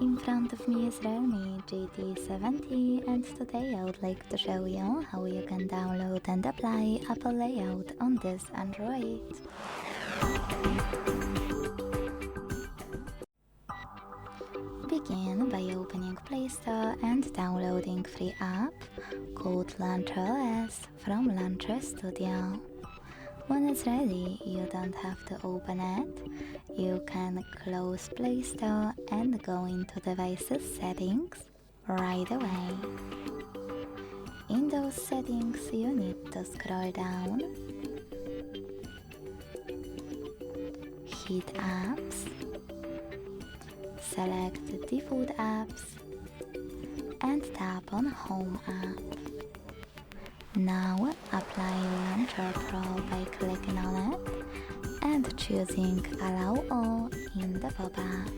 In front of me is REALME GT 70 and today I would like to show you how you can download and apply Apple layout on this Android. Begin by opening Play Store and downloading free app called LauncherOS from Launcher Studio. When it's ready, you don't have to open it. You can close Play Store and go into Devices Settings right away. In those settings, you need to scroll down, hit Apps, select Default Apps, and tap on Home App. Now apply Launcher Pro by clicking on it and choosing Allow All in the pop-up.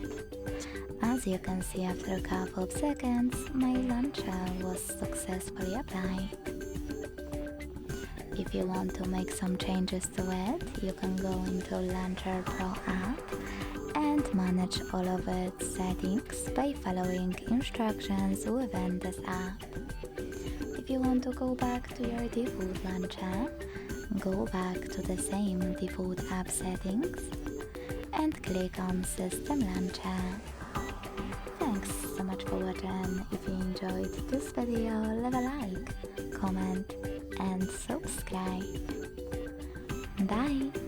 As you can see, after a couple of seconds, my launcher was successfully applied. If you want to make some changes to it, you can go into Launcher Pro app and manage all of its settings by following instructions within this app. If you want to go back to your default launcher, go back to the same default app settings and click on System Launcher. Thanks so much for watching. If you enjoyed this video, leave a like, comment and subscribe. Bye!